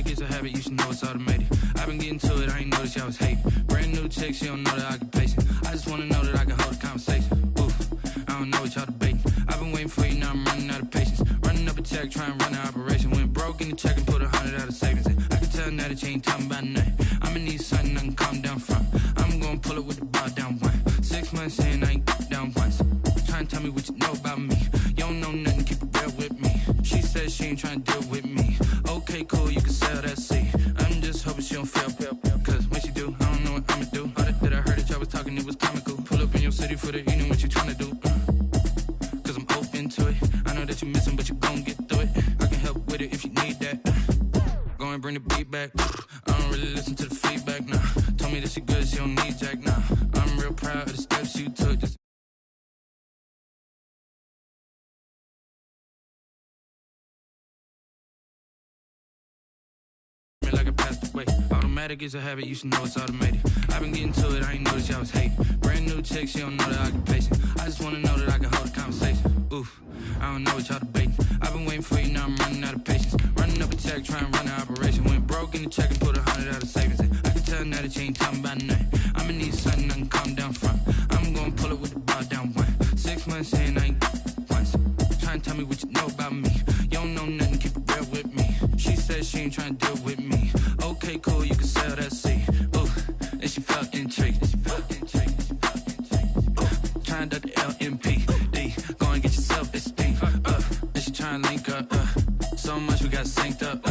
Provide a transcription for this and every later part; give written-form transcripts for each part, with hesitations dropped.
Automatic is a habit, you should know it's automated. I've been getting to it, I ain't noticed y'all was hating. Brand new chick, she don't know that I can pace it. I just wanna know that I can hold a conversation. Oof, I don't know what y'all debating. I've been waiting for you, now I'm running out of patience. Running up a check, trying to run an operation. Went broke in the check and put 100 out of savings in. I can tell now that you ain't talking about nothing. I'ma need something I can calm down from. I'm gonna pull it with the bar down one. 6 months in, I ain't down once. Trying to tell me what you know about me. You don't know nothing, keep it real with me. She says she ain't trying to deal with me. Okay, cool, you can sell that seat. I'm just hoping she don't fail. Cause when she do, I don't know what I'ma do. All that I heard that y'all was talking, it was comical. Pull up in your city for the evening, what you trying to do? Cause I'm open to it. I know that you're missing, but you gon' get through it. I can help with it if you need that. Go and bring the beat back. I don't really listen to the feedback, nah. Told me that she good, she don't need Jack, nah. I'm real proud of the steps you took. Just like I passed away. Automatic is a habit, you should know it's automated. I've been getting to it, I ain't noticed y'all was hating. Brand new chick, she don't know that I can pace it. I just wanna know that I can hold a conversation. Oof, I don't know what y'all debating. I've been waiting for you, now I'm running out of patience. Running up a check, trying to run an operation. Went broke in the check and put 100 out of savings in. I can tell now that you ain't talking about nothing. I'ma need something I can calm down from. I'm gonna pull it with the bar down one. 6 months in, I ain't once. Trying to tell me what you know about me. You don't know nothing, keep it real with me. She says she ain't trying to deal with me. Okay, cool, you can sell that seat. Ooh, and she felt intrigued. Trying to duck the LMPD. Go and get your self-esteem up. And she trying to link up. So much we got synced up.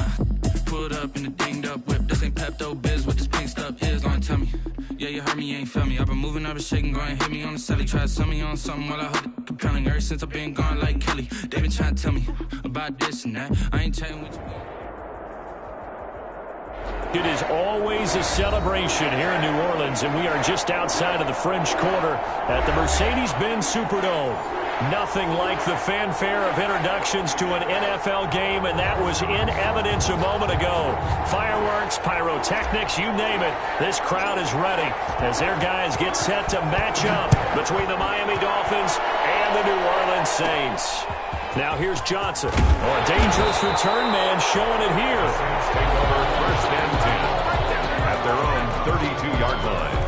Pulled up in the dinged up whip. This ain't Pepto-Biz, what this pink stuff is. Gonna tell me. Yeah, you heard me, you ain't feel me. I've been moving, I've been shaking, go and hit me on the celly. Try to sell me on something while I hold it compelling. Ever since I've been gone like Kelly. They been trying to tell me about this and that. I ain't chatting with you. It is always a celebration here in New Orleans, and we are just outside of the French Quarter at the Mercedes-Benz Superdome. Nothing like the fanfare of introductions to an NFL game, and that was in evidence a moment ago. Fireworks, pyrotechnics, you name it. This crowd is ready as their guys get set to match up between the Miami Dolphins and the New Orleans Saints. Now here's Johnson. Oh, a dangerous return man showing it here. Saints take over 1st and 10 at their own 32-yard line.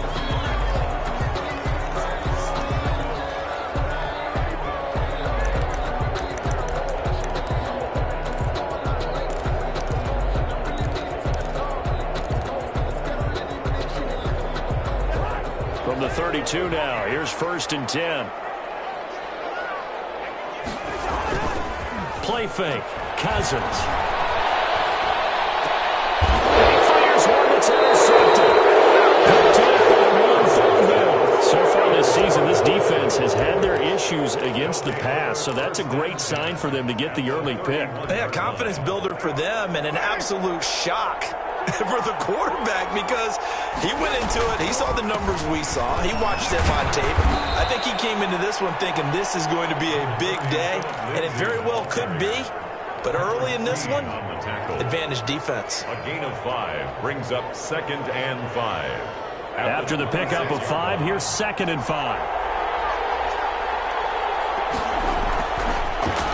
From the 32 now, here's 1st and 10. Play fake. Cousins. He fires one that's intercepted. Picked up on Thornhill. So far this season, this defense has had their issues against the pass, so that's a great sign for them to get the early pick. Yeah, confidence builder for them and an absolute shock for the quarterback because he went into it. He saw the numbers we saw. He watched them on tape. I think he came into this one thinking this is going to be a big day, and it very well could be. But early in this one, advantage defense. A gain of 5 brings up 2nd and 5. After the pickup of 5, here's 2nd and 5.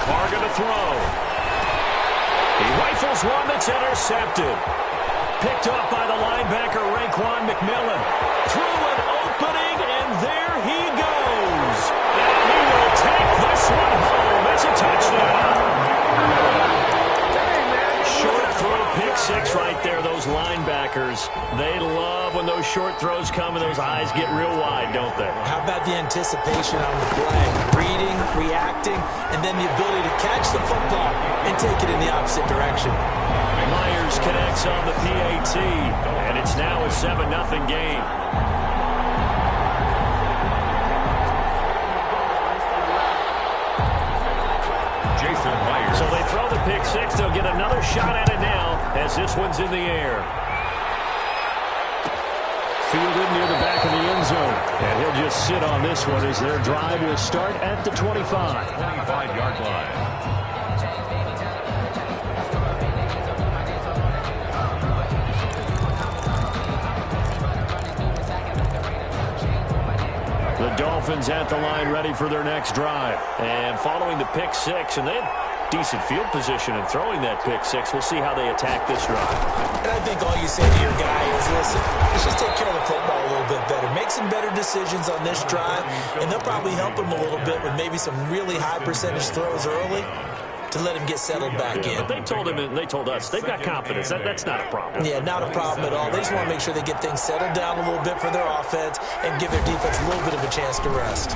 Carr going to throw. He rifles one that's intercepted. Picked up by the linebacker, Raekwon McMillan. Through an opening, and there he goes. And he will take this one home. It's a touchdown. Short throw, pick 6 right there. Those linebackers, they love when those short throws come and those eyes get real wide, don't they? How about the anticipation on the play? Reading, reacting, and then the ability to catch the football and take it in the opposite direction. Myers connects on the PAT, and it's now a 7-0 game. Jason Myers. So they throw the pick 6. They'll get another shot at it now as this one's in the air. Fielded near the back of the end zone. And he'll just sit on this one as their drive will start at the 25. 25-yard line. The Dolphins at the line ready for their next drive. And following the pick 6, and they have decent field position in throwing that pick 6. We'll see how they attack this drive. think all you say to your guy is, listen, let's just take care of the football a little bit better. Make some better decisions on this drive, and they'll probably help him a little bit with maybe some really high percentage throws early to let him get settled back in. But they told him, and they told us, they've got confidence. That's not a problem. Yeah, not a problem at all. They just want to make sure they get things settled down a little bit for their offense and give their defense a little bit of a chance to rest.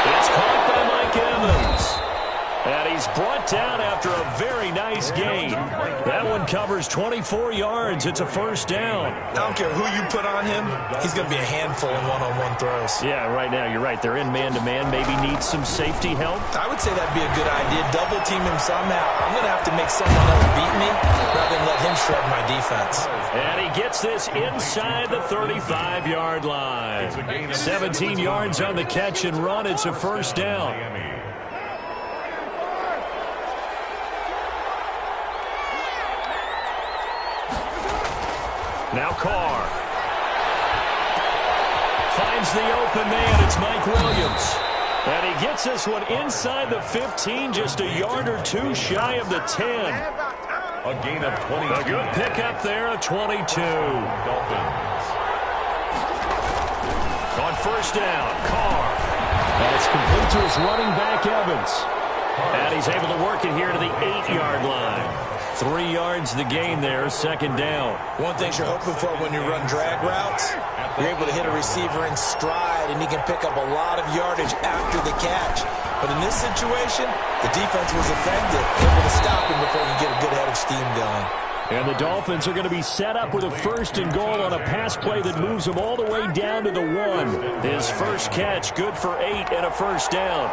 It's caught by Mike Evans. And he's brought down after a very nice gain. That one covers 24 yards. It's a first down. I don't care who you put on him. He's going to be a handful in one-on-one throws. Yeah, right now, you're right. They're in man-to-man. Maybe needs some safety help. I would say that'd be a good idea. Double team him somehow. I'm going to have to make someone else beat me rather than let him shred my defense. And he gets this inside the 35-yard line. 17 yards on the catch and run. It's a first down. Now Carr finds the open man. It's Mike Williams. And he gets this one inside the 15, just a yard or two shy of the 10. A gain of 22. A good pickup there, a 22. Dolphins. On first down, Carr. And it's complete to his running back, Evans. And he's able to work it here to the 8-yard line. 3 yards the gain there, second down. One thing you're hoping for when you run drag routes, you're able to hit a receiver in stride, and he can pick up a lot of yardage after the catch. But in this situation, the defense was effective, able to stop him before he could get a good head of steam going. And the Dolphins are going to be set up with a first and goal on a pass play that moves them all the way down to the 1. His first catch, good for 8 and a first down.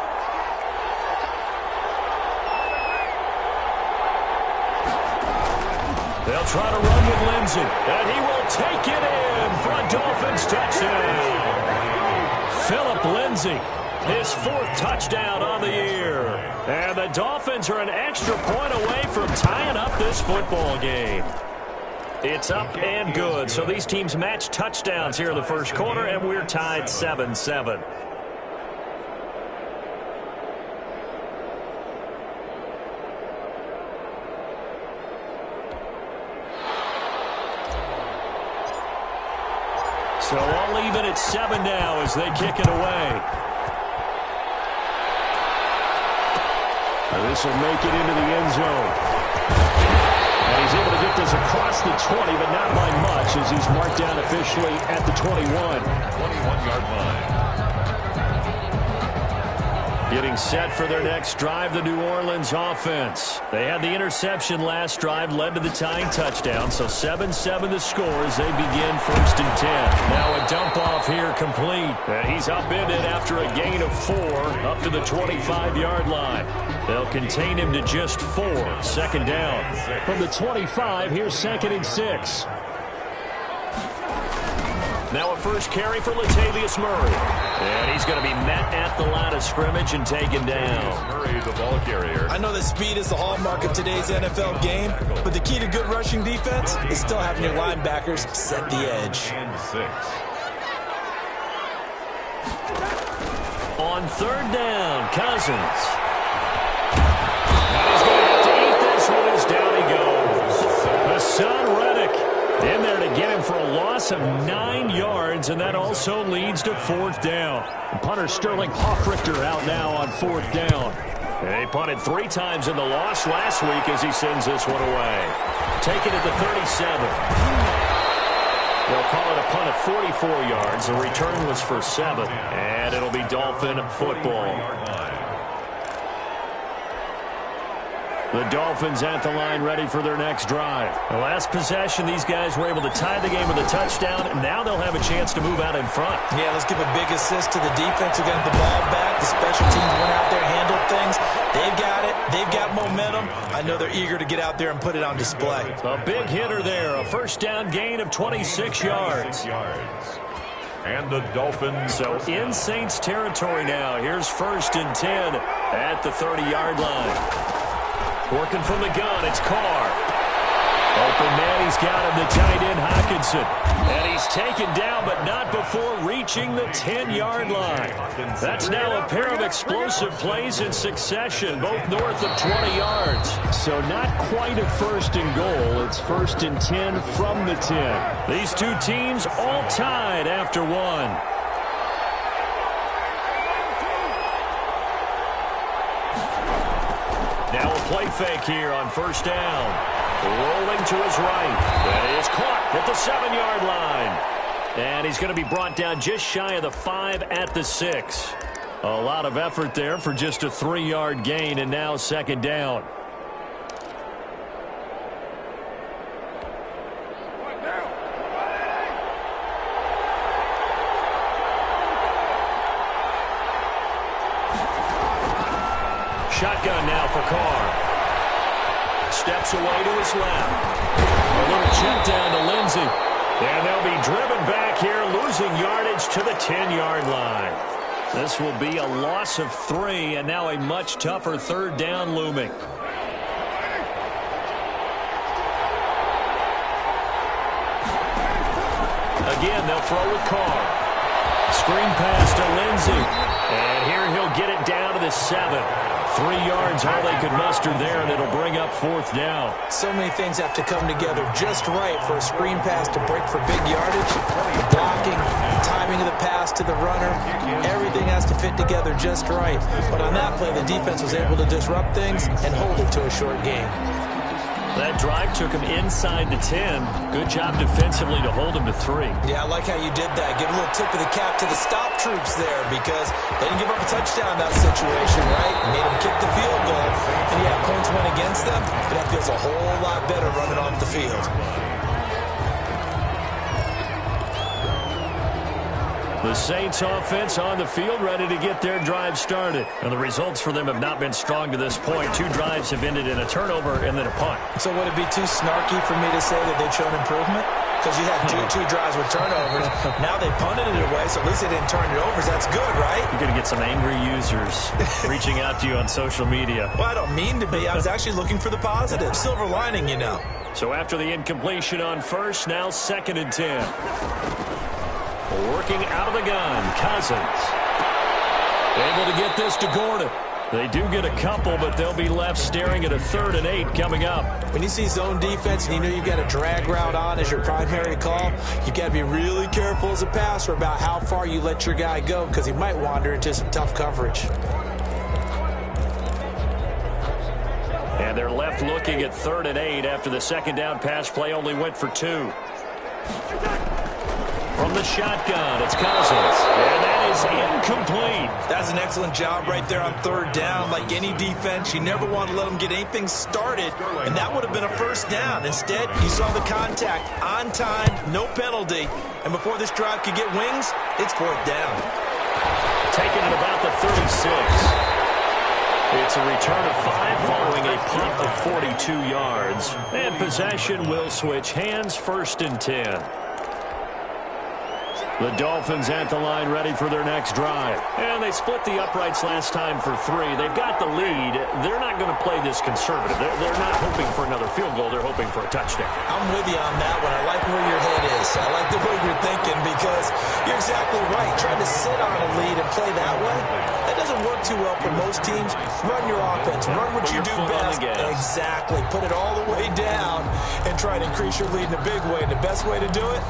They'll try to run with Lindsey, and he will take it in for a Dolphins touchdown. Philip Lindsey, his 4th touchdown on the year. And the Dolphins are an extra point away from tying up this football game. It's up and good. So these teams match touchdowns here in the first quarter, and we're tied 7-7. So all even at 7 now as they kick it away. And this will make it into the end zone. And he's able to get this across the 20, but not by much as he's marked down officially at the 21. 21-yard line. Getting set for their next drive, the New Orleans offense. They had the interception last drive, led to the tying touchdown, so 7-7 the score as they begin first and 10. Now a dump-off here complete. And he's upended after a gain of 4 up to the 25-yard line. They'll contain him to just 4. Second down. From the 25, here's 2nd and 6. Now a first carry for Latavius Murray. And he's going to be met at the line of scrimmage and taken down. Murray, the ball carrier. I know that speed is the hallmark of today's NFL game, but the key to good rushing defense is still having your linebackers set the edge. And 6. On third down, Cousins. And he's going to have to eat this one as down he goes. Hassan Reddick in there to get him for a loss of 9 yards, and that also leads to 4th down. Punter Sterling Hoffrichter out now on 4th down. They punted 3 times in the loss last week as he sends this one away. Taken at the 37. They'll call it a punt of 44 yards. The return was for 7, and it'll be Dolphin football. The Dolphins at the line ready for their next drive. The last possession, these guys were able to tie the game with a touchdown, and now they'll have a chance to move out in front. Yeah, let's give a big assist to the defense who got the ball back. The special teams went out there, handled things. They've got it. They've got momentum. I know they're eager to get out there and put it on display. A big hitter there. A first down gain of 26 yards. And the Dolphins. So in Saints territory now. Here's 1st and 10 at the 30-yard line. Working from the gun, it's Carr. Open man, he's got him. The tight end, Hawkins. Hockenson. And he's taken down, but not before reaching the 10-yard line. That's now a pair of explosive plays in succession, both north of 20 yards. So not quite a first and goal. It's first and 10 from the 10. These two teams all tied after one. Now a play fake here on first down. Rolling to his right. That is caught at the 7-yard line. And he's going to be brought down just shy of the 5 at the 6. A lot of effort there for just a 3-yard gain, and now second down. Shotgun now for Carr. Steps away to his left. A little check down to Lindsey. And they'll be driven back here, losing yardage to the 10-yard line. This will be a loss of 3, and now a much tougher third down looming. Again, they'll throw with Carr. Screen pass to Lindsey. And here he'll get it down to the 7. 3 yards, all they could muster there, and it'll bring up fourth down. So many things have to come together just right for a screen pass to break for big yardage. Blocking, timing of the pass to the runner, everything has to fit together just right. But on that play, the defense was able to disrupt things and hold it to a short game. That drive took him inside the 10. Good job defensively to hold him to 3. Yeah, I like how you did that. Give a little tip of the cap to the stop troops there because they didn't give up a touchdown in that situation, right? Made them kick the field goal. And yeah, points went against them, but that feels a whole lot better running off the field. The Saints offense on the field, ready to get their drive started. And the results for them have not been strong to this point. 2 drives have ended in a turnover and then a punt. So would it be too snarky for me to say that they've shown improvement? Because you had two drives with turnovers. Now they punted it away, so at least they didn't turn it over. So that's good, right? You're going to get some angry users reaching out to you on social media. Well, I don't mean to be. I was actually looking for the positive. Silver lining, you know. So after the incompletion on first, now second and 10. Working out of the gun, Cousins. Able to get this to Gordon. They do get a couple, but they'll be left staring at a 3rd and 8 coming up. When you see zone defense and you know you've got a drag route on as your primary call, you've got to be really careful as a passer about how far you let your guy go because he might wander into some tough coverage. And they're left looking at 3rd and 8 after the second down pass play only went for 2. From the shotgun, it's Cousins. And that is incomplete. That's an excellent job right there on 3rd down. Like any defense, you never want to let them get anything started, and that would have been a first down. Instead, you saw the contact on time, no penalty, and before this drive could get wings, it's 4th down. Taken at about the 36. It's a return of 5 following a punt of 42 yards. And possession will switch hands, 1st and 10. The Dolphins at the line ready for their next drive. And they split the uprights last time for 3. They've got the lead. They're not going to play this conservative. They're not hoping for another field goal. They're hoping for a touchdown. I'm with you on that one. I like where your head is. I like the way you're thinking because you're exactly right. Trying to sit on a lead and play that way, that doesn't work too well for most teams. Run your offense. Run what you do best. Exactly. Put it all the way down and try to increase your lead in a big way. And the best way to do it,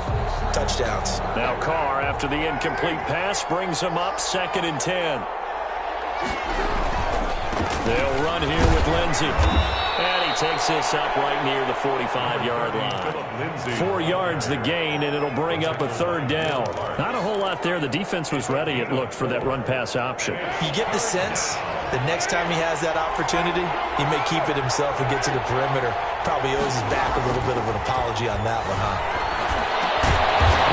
touchdowns. Now Carr, after the incomplete pass, brings him up 2nd and 10. They'll run here with Lindsey. And he takes this up right near the 45-yard line. 4 yards the gain, and it'll bring up a 3rd down. Not a whole lot there. The defense was ready, it looked, for that run-pass option. You get the sense that next time he has that opportunity, he may keep it himself and get to the perimeter. Probably owes his back a little bit of an apology on that one, huh?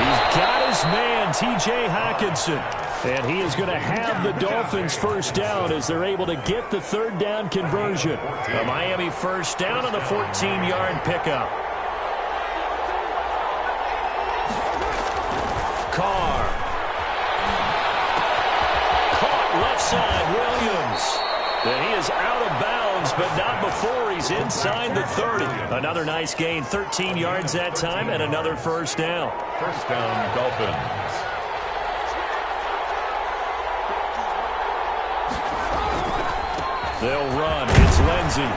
He's got his man, T.J. Hockenson. And he is going to have the Dolphins first down as they're able to get the 3rd down conversion. A Miami first down on the 14-yard pickup. Carr. Caught left side, Williams. And he is out of bounds, but not before he's inside the 30. Another nice gain, 13 yards that time, and another first down. First down, Dolphins. They'll run. It's Lindsey.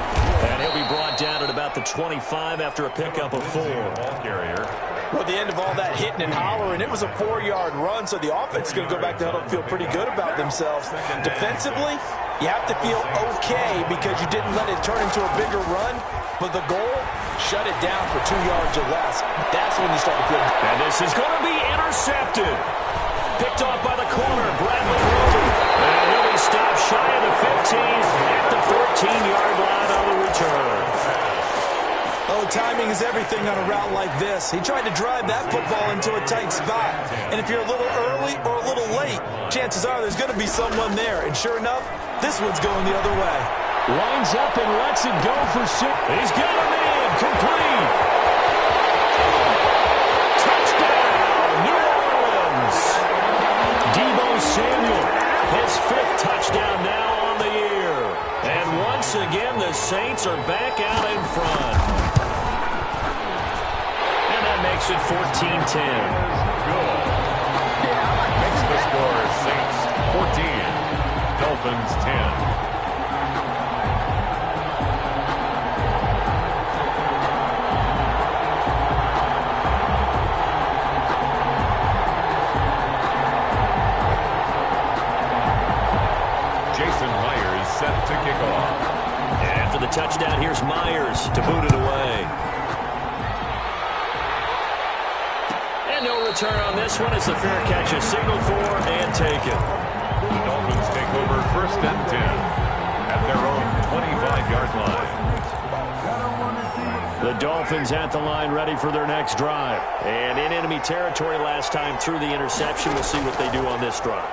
And he'll be brought down at about the 25 after a pickup of 4. Ball carrier. Well, at the end of all that hitting and hollering, it was a 4-yard run, so the offense is going to go back to huddle and feel pretty good about themselves. Defensively, you have to feel okay because you didn't let it turn into a bigger run, but the goal, shut it down for 2 yards or less. That's when you start to feel good. And this is going to be intercepted. Picked off by the corner, Bradley Roby. And he'll be stopped shy of the 15 at the 14-yard line on the return. Oh, timing is everything on a route like this. He tried to drive that football into a tight spot. And if you're a little early or a little late, chances are there's going to be someone there. And sure enough, this one's going the other way. Lines up and lets it go for 6. He's got him in. Complete. Touchdown, New Orleans. Deebo Samuel, his 5th touchdown now on the year. And once again, the Saints are back out in front. And that makes it 14-10. Good. Makes the score Saints 14, Dolphins 10. Set to kick off. And after the touchdown, here's Myers to boot it away. And no return on this one as the fair catch is signaled for and taken. The Dolphins take over 1st and 10 at their own 25-yard line. The Dolphins at the line ready for their next drive. And in enemy territory last time through the interception. We'll see what they do on this drive.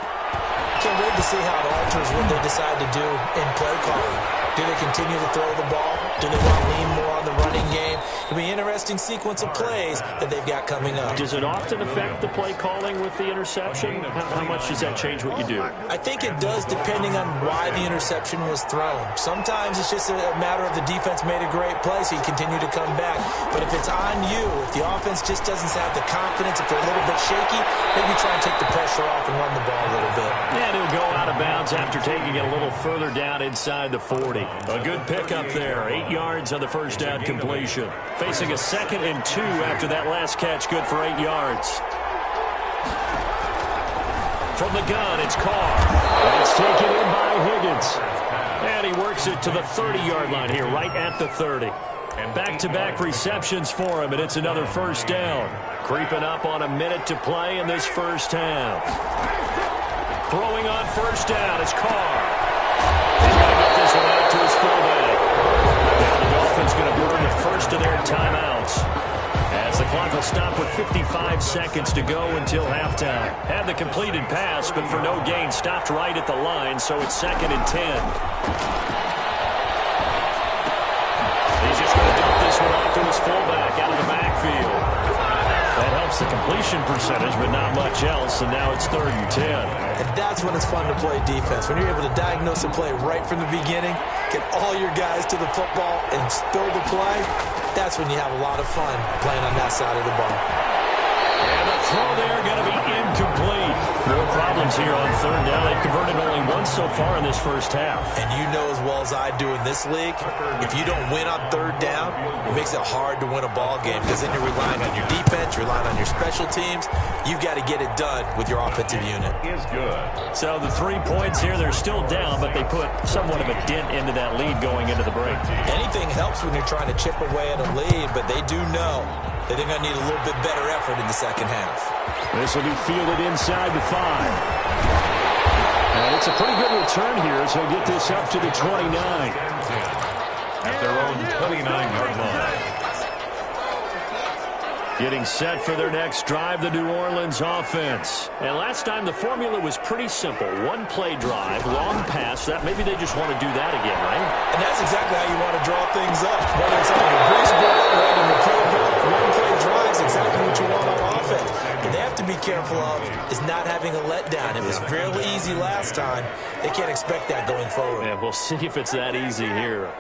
Can't wait to see how it alters what they decide to do in play calling. Do they continue to throw the ball? Do they want to lean more on the running game? It'll be an interesting sequence of plays that they've got coming up. Does it often affect the play calling with the interception? How much does that change what you do? I think it does depending on why the interception was thrown. Sometimes it's just a matter of the defense made a great play, so you continue to come back. But if it's on you, if the offense just doesn't have the confidence, if they're a little bit shaky, maybe try and take the pressure off and run the ball a little bit. And he'll go out of bounds after taking it a little further down inside the 40. A good pickup there. 8 yards on the first down completion. Facing a 2nd and 2 after that last catch. Good for 8 yards. From the gun, it's Carr. And it's taken in by Higgins. And he works it to the 30-yard line here, right at the 30. And back-to-back receptions for him, and it's another first down. Creeping up on a minute to play in this first half. Throwing on first down, it's Carr. He's going to get this one out to his fullback. And the Dolphins going to burn the first of their timeouts. As the clock will stop with 55 seconds to go until halftime. Had the completed pass, but for no gain, stopped right at the line, so it's 2nd and 10. He's just going to dump this one off to his fullback out of the backfield. That helps the completion percentage, but not much else, and now it's 3rd and 10. And that's when it's fun to play defense. When you're able to diagnose a play right from the beginning, get all your guys to the football, and spill the play, that's when you have a lot of fun playing on that side of the ball. And the throw there going to be incomplete. More problems here on 3rd down. They've converted only once so far in this first half. And you know as well as I do in this league, if you don't win on 3rd down, it makes it hard to win a ball game because then you're relying on your defense, you're relying on your special teams. You've got to get it done with your offensive unit. Is good. So the 3 points here, they're still down, but they put somewhat of a dent into that lead going into the break. Anything helps when you're trying to chip away at a lead, but they do know that they're going to need a little bit better effort in the second half. This will be fielded inside the 5. And it's a pretty good return here as he'll get this up to the 29. At their own 29-yard line. Getting set for their next drive, the New Orleans offense. And last time the formula was pretty simple. 1-play drive, long pass. That maybe they just want to do that again, right? And that's exactly how you want to draw things up. Whether it's on the grease ball or in the playbook, 1-play drive is exactly what you want on offense. What they have to be careful of is not having a letdown. It was fairly easy last time, They can't expect that going forward. Yeah, we'll see if it's that easy here.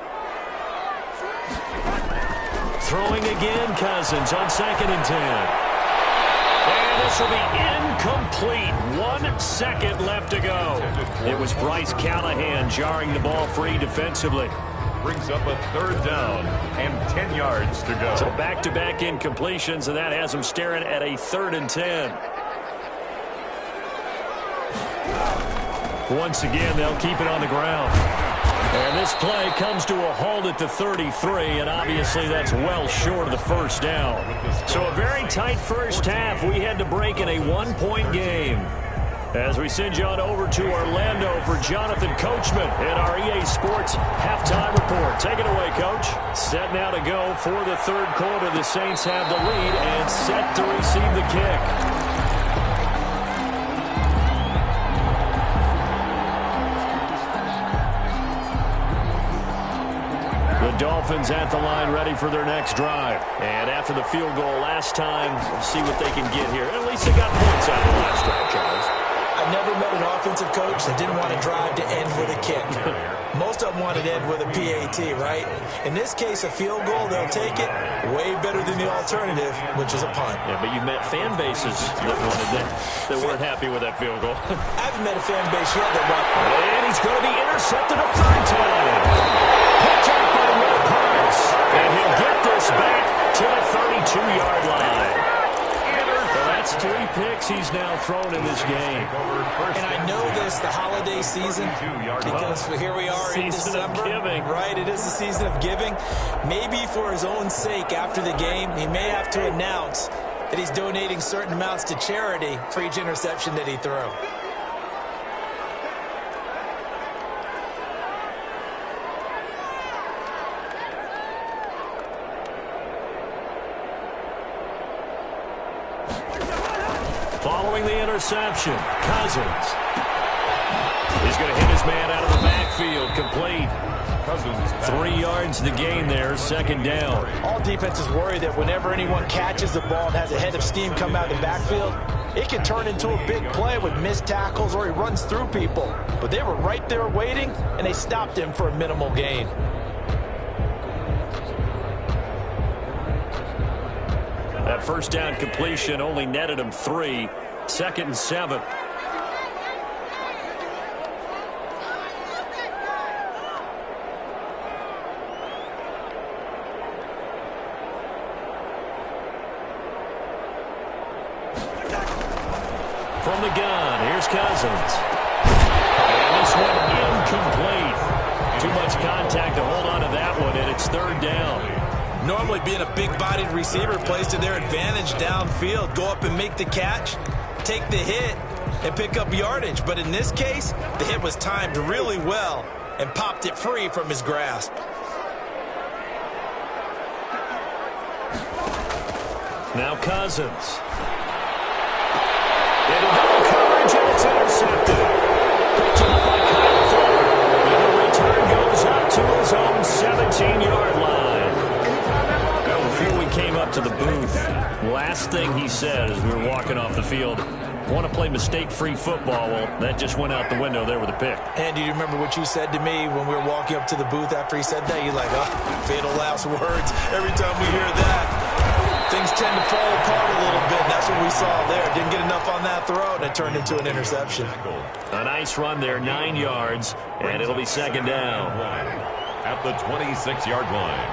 Throwing again, Cousins on 2nd and 10. And this will be incomplete. 1 second left to go. It was Bryce Callahan jarring the ball free defensively. Brings up a 3rd down and 10 yards to go. So back-to-back incompletions, and that has them staring at a 3rd and 10. Once again, they'll keep it on the ground. And this play comes to a halt at the 33, and obviously that's well short of the 1st down. So a very tight first half. We had to break in a 1-point game. As we send you on over to Orlando for Jonathan Coachman in our EA Sports halftime report. Take it away, Coach. Set now to go for the 3rd quarter. The Saints have the lead and set to receive the kick. Dolphins at the line ready for their next drive. And after the field goal last time, we'll see what they can get here. At least they got points out of the last drive, Charles. I never met an offensive coach that didn't want to drive to end with a kick. Most of them wanted to end with a PAT, right? In this case, a field goal, they'll take it. Way better than the alternative, which is a punt. Yeah, but you met fan bases that weren't happy with that field goal. I haven't met a fan base yet that went. And he's going to be intercepted a 3rd time. And he'll get this back to the 32-yard line. Well, that's 3 picks he's now thrown in this game. And I know this, the holiday season, because here we are in December. Season of giving. Right, it is the season of giving. Maybe for his own sake after the game, he may have to announce that he's donating certain amounts to charity for each interception that he threw. Following the interception, Cousins. He's going to hit his man out of the backfield, complete. Cousins 3 yards the gain there, 2nd down. All defenses worry that whenever anyone catches the ball and has a head of steam come out of the backfield, it can turn into a big play with missed tackles or he runs through people. But they were right there waiting, and they stopped him for a minimal gain. That 1st down completion only netted him 3. 2nd and 7. From the gun, here's Cousins. And this one incomplete. Too much contact to hold on to that one, and it's 3rd down. Normally being a big-bodied receiver plays to their advantage downfield. Go up and make the catch, take the hit, and pick up yardage. But in this case, the hit was timed really well and popped it free from his grasp. Now Cousins. Into double coverage, and it's intercepted. Picked up by Kyle Fuller. And the return goes up to his own 17-yard line. Before we came up to the booth, last thing he said as we were walking off the field, want to play mistake-free football. Well, that just went out the window there with a pick. And do you remember what you said to me when we were walking up to the booth after he said that? You're like, oh, fatal last words. Every time we hear that, things tend to fall apart a little bit. That's what we saw there. Didn't get enough on that throw, and it turned into an interception. A nice run there, 9 yards, and it'll be 2nd down. At the 26-yard line.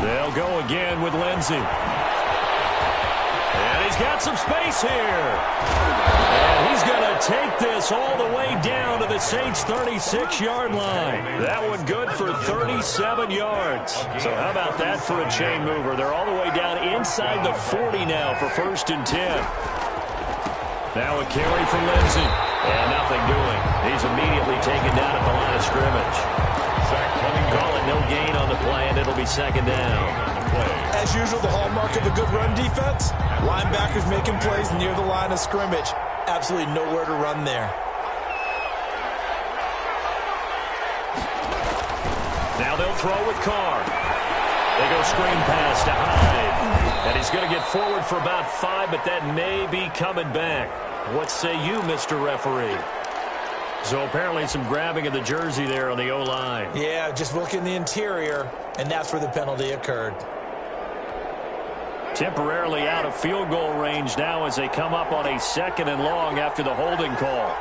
They'll go again with Lindsey. And he's got some space here. And he's going to take this all the way down to the Saints' 36-yard line. That one good for 37 yards. So how about that for a chain mover? They're all the way down inside the 40 now for 1st and 10. Now a carry from Lindsey. And nothing doing. He's immediately taken down at the line of scrimmage. Call it no gain on the play, and it'll be 2nd down. As usual, the hallmark of a good run defense, linebackers making plays near the line of scrimmage. Absolutely nowhere to run there. Now they'll throw with Carr. They go screen pass to Hyde. And he's going to get forward for about 5, but that may be coming back. What say you, Mr. Referee? So apparently some grabbing of the jersey there on the O-line. Yeah, just look in the interior, and that's where the penalty occurred. Temporarily out of field goal range now as they come up on a 2nd and long after the holding call.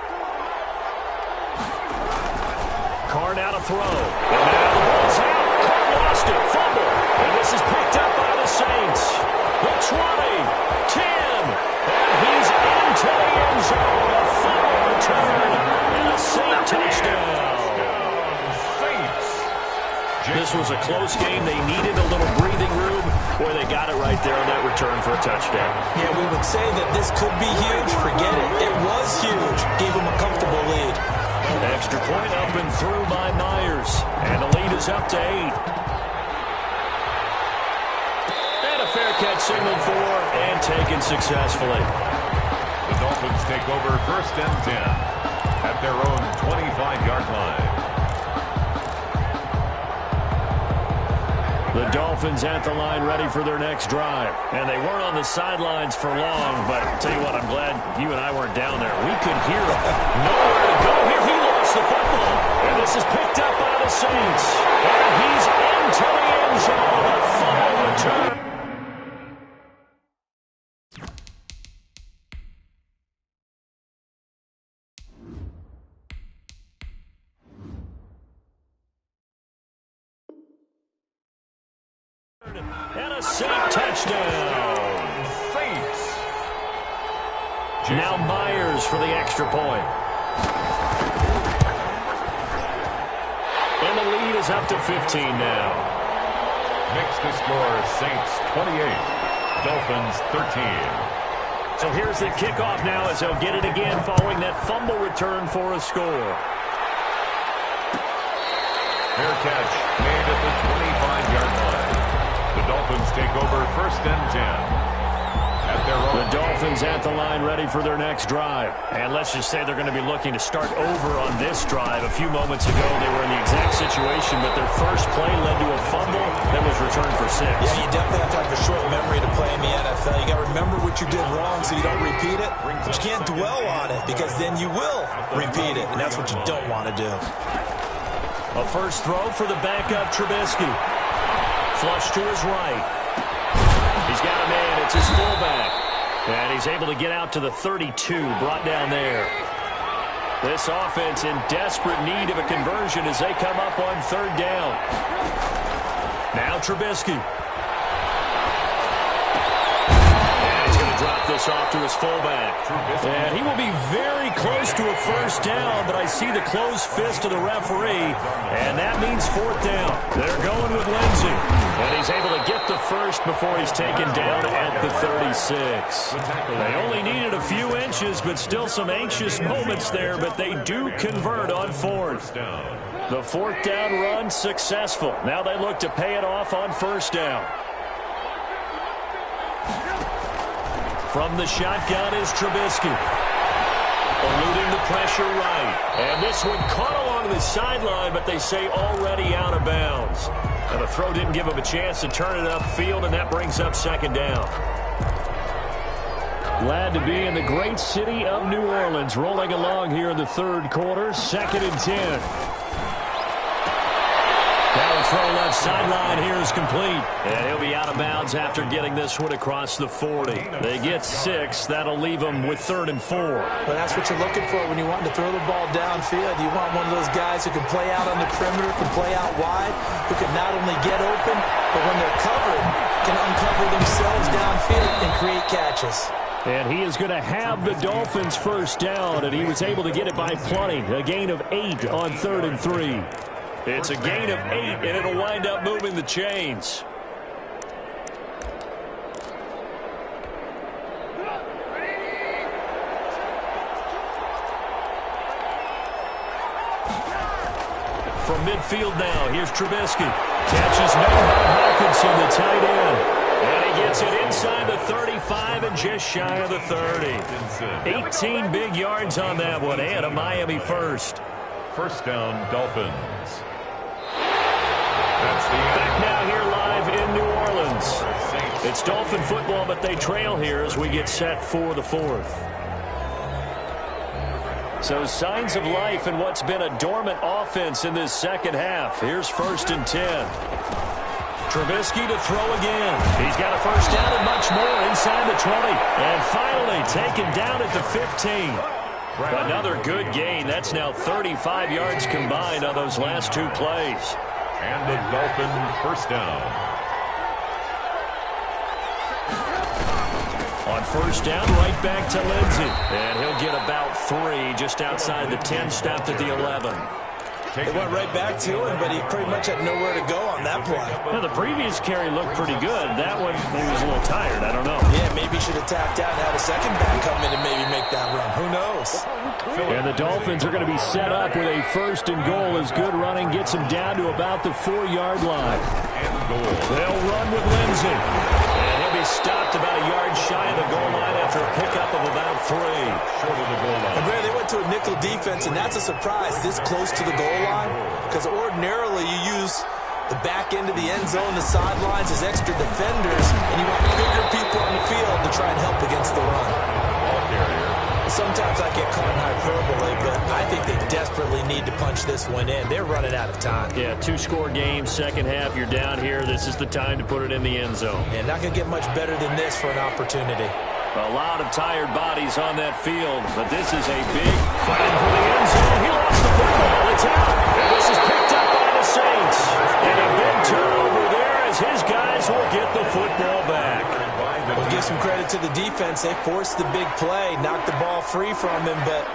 Carr now to throw. And now the ball's out. Carr lost it. Fumble. And this is picked up by the Saints. The 20, 10, and he's into the end zone. A fumble return and a Saint touchdown. This was a close game. They needed a little breathing room, where they got it right there on that return for a touchdown. Yeah, we would say that this could be huge. Forget it. It was huge. Gave them a comfortable lead. Extra point up and through by Myers. And the lead is up to 8. And a fair catch signaled for and taken successfully. The Dolphins take over 1st and 10 at their own 25-yard line. The Dolphins at the line ready for their next drive. And they weren't on the sidelines for long, but I'll tell you what, I'm glad you and I weren't down there. We could hear him. Nowhere to go here. He lost the football. And this is picked up by the Saints. And he's into the end zone. A fumble return. And a Saint touchdown. Saints. Now Myers for the extra point. And the lead is up to 15 now. Makes the score Saints 28, Dolphins 13. So here's the kickoff now as they'll get it again following that fumble return for a score. Fair catch made at the 25-yard line. The Dolphins take over 1st and 10. At their own. The Dolphins at the line ready for their next drive. And let's just say they're going to be looking to start over on this drive. A few moments ago, they were in the exact situation, but their first play led to a fumble that was returned for 6. Yeah, you definitely have to have a short memory to play in the NFL. You got to remember what you did wrong so you don't repeat it. But you can't dwell on it because then you will repeat it, and that's what you don't want to do. A first throw for the backup Trubisky. Flush to his right. He's got a man. It's his fullback. And he's able to get out to the 32, brought down there. This offense in desperate need of a conversion as they come up on 3rd down. Now Trubisky. And he's going to drop this off to his fullback. And he will be very close to a first down, but I see the closed fist of the referee, and that means 4th down. They're going with Lindsey, and he's able to get the first before he's taken down at the 36. They only needed a few inches, but still some anxious moments there, but they do convert on 4th. The 4th down run successful. Now they look to pay it off on 1st down. From the shotgun is Trubisky. Eluding the pressure right. And this one caught along the sideline, but they say already out of bounds. And the throw didn't give him a chance to turn it upfield, and that brings up 2nd down. Glad to be in the great city of New Orleans, rolling along here in the 3rd quarter. 2nd and 10. Now the throw left sideline here is complete. And he'll be out of bounds after getting this one across the 40. They get 6. That'll leave them with 3rd and 4. Well, that's what you're looking for when you want to throw the ball downfield. You want one of those guys who can play out on the perimeter, can play out wide, who can not only get open, but when they're covered, can uncover themselves downfield and create catches. And he is going to have the Dolphins' first down, and he was able to get it by plenty. A gain of 8 on 3rd and 3. It's a gain of 8, and it'll wind up moving the chains. From midfield now, here's Trubisky. Catches made by Hawkinson, the tight end. And he gets it inside the 35 and just shy of the 30. 18 big yards on that one, and a Miami first. First down, Dolphins. Back now here live in It's Dolphin football, but they trail here as we get set for the fourth. So signs of life in what's been a dormant offense in this second half. Here's 1st and 10. Trubisky to throw again. He's got a first down and much more inside the 20. And finally taken down at the 15. Another good gain. That's now 35 yards combined on those last 2 plays. And the Dolphins first down. On first down, right back to Lindsey. And he'll get about 3 just outside the 10, stopped at the 11. They went right back to him, but he pretty much had nowhere to go on that play. Well, the previous carry looked pretty good. That one, he was a little tired. I don't know. Yeah, maybe he should have tapped out and had a second back come in and maybe make that run. Who knows? And the Dolphins are going to be set up with a 1st and goal as good running gets them down to about the 4-yard line. They'll run with Lindsey. And he'll be stopped about a yard shy of the goal line after a pickup of about 3. Short of the goal line. And Brad, they went to a nickel defense, and that's a surprise this close to the goal line, because ordinarily you use the back end of the end zone, the sidelines as extra defenders, and you want bigger people on the field to try and help against the run. Ball carrier. Sometimes I get caught in hyperbole, but I think they desperately need to punch this one in. They're running out of time. Yeah, 2-score game, second half, you're down here. This is the time to put it in the end zone. And not going to get much better than this for an opportunity. A lot of tired bodies on that field, but this is a big fight for the end zone. He lost the football. It's out. And this is picked up by the Saints. And a big turnover there as his guys will get the football back. We'll give some credit to the defense. They forced the big play, knocked the ball free from him, but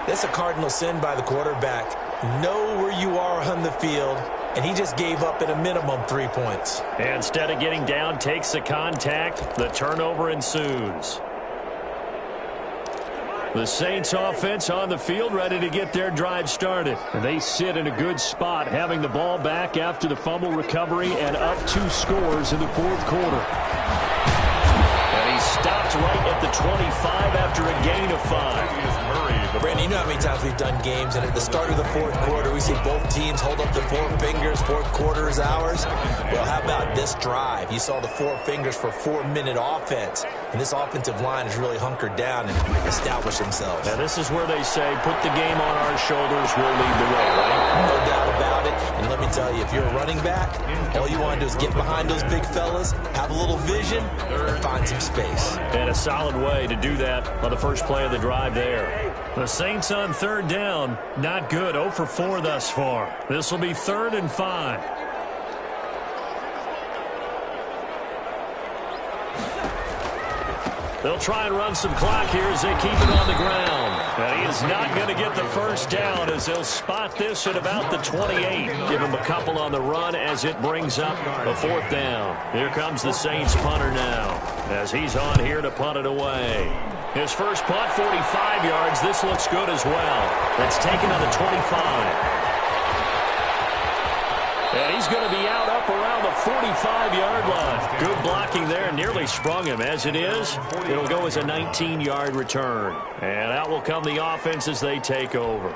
that's a cardinal sin by the quarterback. Know where you are on the field, and he just gave up at a minimum 3 points. And instead of getting down, takes the contact. The turnover ensues. The Saints offense on the field, ready to get their drive started. And they sit in a good spot, having the ball back after the fumble recovery and up 2 scores in the 4th quarter. And he stopped right at the 25 after a gain of 5. Brandon, you know how many times we've done games, and at the start of the 4th quarter, we see both teams hold up the 4 fingers, 4th quarter is ours. Well, how about this drive? You saw the 4 fingers for 4-minute offense, and this offensive line has really hunkered down and established themselves. Now, this is where they say, put the game on our shoulders, we'll lead the way, right? No doubt about it, and let me tell you, if you're a running back, all you want to do is get behind those big fellas, have a little vision, and find some space. And a solid way to do that on the first play of the drive there. The Saints on 3rd down, not good, 0 for 4 thus far. This will be 3rd and 5. They'll try and run some clock here as they keep it on the ground. And he is not going to get the first down as they'll spot this at about the 28. Give him a couple on the run as it brings up a 4th down. Here comes the Saints punter now as he's on here to punt it away. His first punt, 45 yards. This looks good as well. That's taken on the 25. And he's going to be out up around the 45-yard line. Good blocking there. Nearly sprung him. As it is, it'll go as a 19-yard return. And out will come the offense as they take over.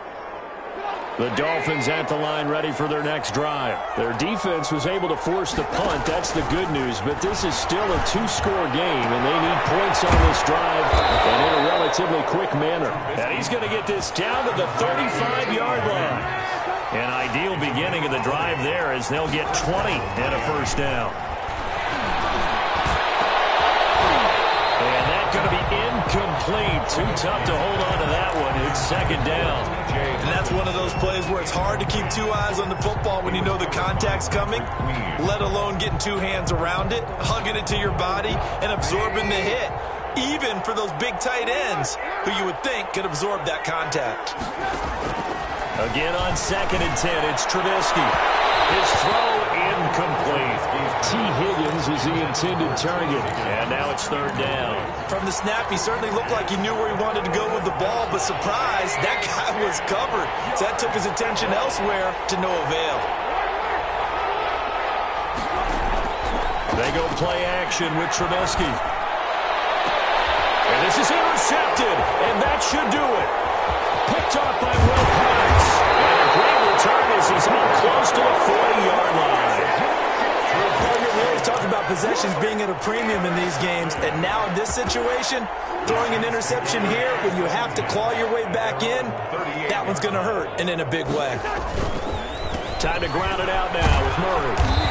The Dolphins at the line ready for their next drive. Their defense was able to force the punt. That's the good news. But this is still a 2-score game, and they need points on this drive and in a relatively quick manner. And he's going to get this down to the 35-yard line. An ideal beginning of the drive there as they'll get 20 and a first down. And that's going to be incomplete. Too tough to hold on to that one. It's 2nd down. And that's one of those plays where it's hard to keep 2 eyes on the football when you know the contact's coming, let alone getting 2 hands around it, hugging it to your body, and absorbing the hit. Even for those big tight ends who you would think could absorb that contact. Again on 2nd and 10, it's Trubisky. His throw incomplete. T. Higgins was the intended target. And now it's 3rd down. From the snap, he certainly looked like he knew where he wanted to go with the ball, but surprise, that guy was covered. So that took his attention elsewhere to no avail. They go play action with Trubisky. And this is intercepted, and that should do it. Picked off by Will Parks. And a great return as he's up close to the 40-yard line. We always talk about possessions being at a premium in these games, and now in this situation, throwing an interception here when you have to claw your way back in, that one's going to hurt, and in a big way. Time to ground it out now with Murray.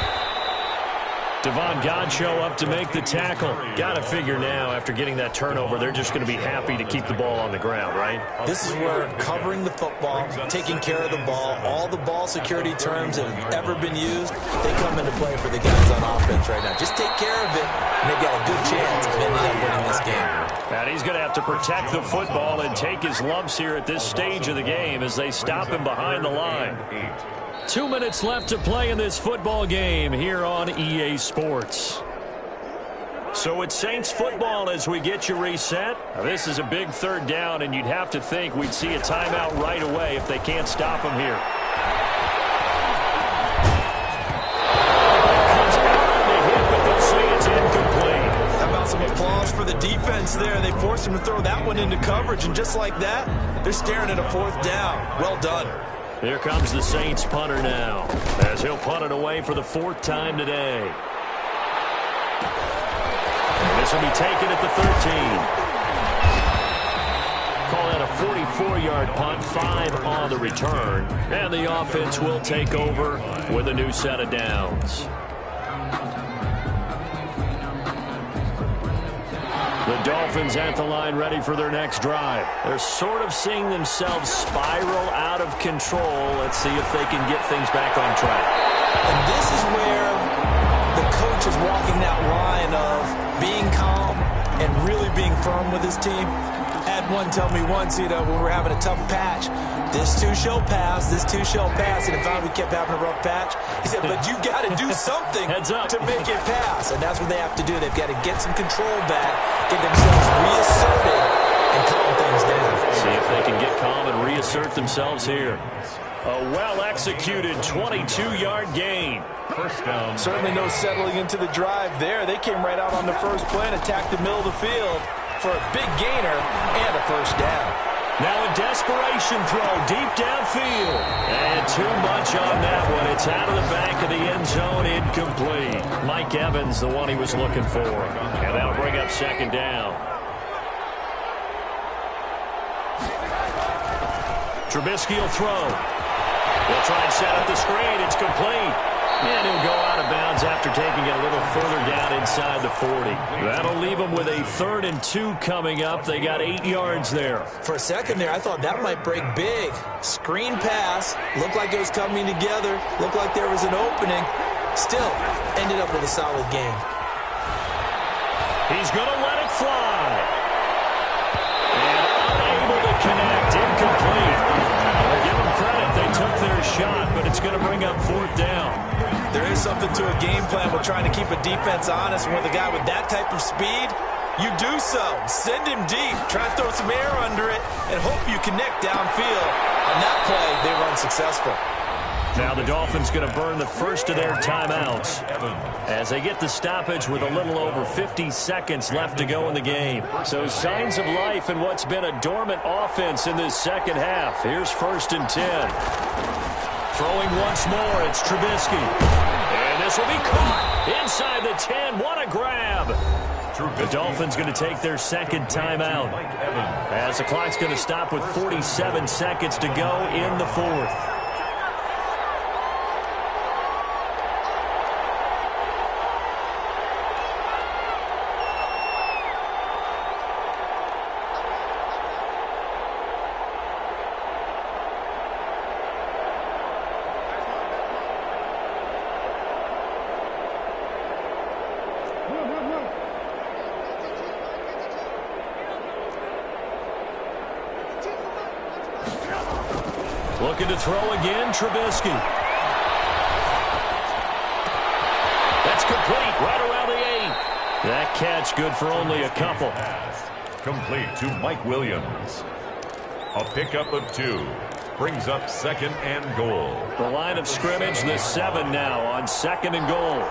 Devon Godchaux up to make the tackle. Got to figure now, after getting that turnover, they're just going to be happy to keep the ball on the ground, right? This is where covering the football, taking care of the ball, all the ball security terms that have ever been used, they come into play for the guys on offense right now. Just take care of it, and they've got a good chance of ending up winning this game. And he's going to have to protect the football and take his lumps here at this stage of the game as they stop him behind the line. 2 minutes left to play in this football game here on EA Sports. So it's Saints football as we get you reset. Now, this is a big third down, and you'd have to think we'd see a timeout right away if they can't stop him here. Comes out on the hit, but they'll say it's incomplete. How about some applause for the defense there? They forced him to throw that one into coverage, and just like that, they're staring at a fourth down. Well done. Here comes the Saints punter now, as he'll punt it away for the 4th time today. And this will be taken at the 13. Call that a 44-yard punt, 5 on the return. And the offense will take over with a new set of downs. The Dolphins at the line ready for their next drive. They're sort of seeing themselves spiral out of control. Let's see if they can get things back on track. And this is where the coach is walking that line of being calm and really being firm with his team. I had one tell me once, when we're having a tough patch, this too shall pass, this too shall pass, and if we kept having a rough patch, he said, but you got to do something to make it pass, and that's what they have to do. They've got to get some control back, get themselves reasserted, and calm things down. See if they can get calm and reassert themselves here. A well-executed 22-yard gain. First down. Certainly no settling into the drive there. They came right out on the first play and attacked the middle of the field for a big gainer and a first down. Now a desperation throw deep downfield. And too much on that one. It's out of the back of the end zone, incomplete. Mike Evans, the one he was looking for. And that'll bring up 2nd down. Trubisky will throw. He'll try and set up the screen. It's complete. And he'll go out of bounds after taking it a little further down inside the 40. That'll leave them with a 3rd and 2 coming up. They got 8 yards there. For a second there, I thought that might break big. Screen pass. Looked like it was coming together. Looked like there was an opening. Still, ended up with a solid game. He's going to let it fly. And unable to connect. Incomplete. Give them credit. They took their shot, but it's going to bring up 4th down. There is something to a game plan with trying to keep a defense honest. And with a guy with that type of speed, you do so. Send him deep. Try to throw some air under it and hope you connect downfield. On that play, they were unsuccessful. Now the Dolphins going to burn the first of their timeouts as they get the stoppage with a little over 50 seconds left to go in the game. So signs of life in what's been a dormant offense in this second half. Here's 1st and 10. Throwing once more, it's Trubisky. And this will be caught inside the 10. What a grab. The Dolphins going to take their 2nd timeout as the clock's going to stop with 47 seconds to go in the 4th. Looking to throw again, Trubisky. That's complete, right around the 8. That catch good for only a couple. Complete to Mike Williams. A pickup of 2. Brings up 2nd and goal. The line of scrimmage, the 7 now on 2nd and goal.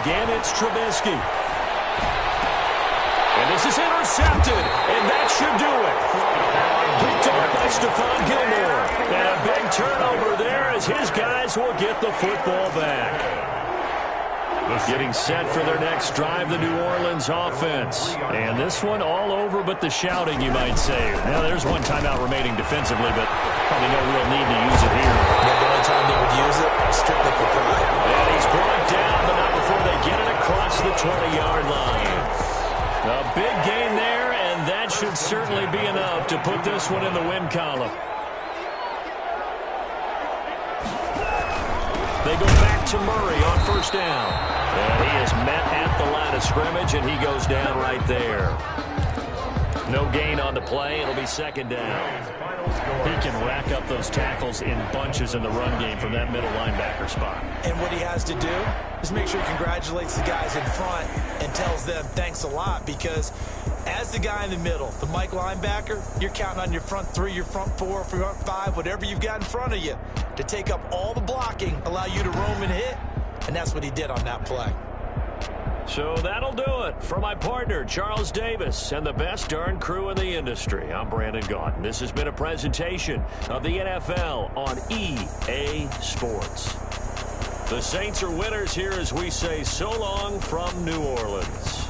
Again, it's Trubisky. And this is intercepted, and that should do it. Picked off by Stephon as his guys will get the football back. Getting set for their next drive, the New Orleans offense. And this one all over but the shouting, you might say. Now, there's one timeout remaining defensively, but probably no real need to use it here. Yeah, the only time they would use it, strictly for pride. And he's brought down, but not before they get it across the 20-yard line. A big gain there, and that should certainly be enough to put this one in the win column. They go back to Murray on first down. And he is met at the line of scrimmage, and he goes down right there. No gain on the play. It'll be second down. He can rack up those tackles in bunches in the run game from that middle linebacker spot. And what he has to do is make sure he congratulates the guys in front and tells them thanks a lot, because as the guy in the middle, the Mike linebacker, you're counting on your front three, your front four, front five, whatever you've got in front of you to take up all the blocking, allow you to roam and hit, and that's what he did on that play. So that'll do it for my partner, Charles Davis, and the best darn crew in the industry. I'm Brandon Gaudin. This has been a presentation of the NFL on EA Sports. The Saints are winners here as we say so long from New Orleans.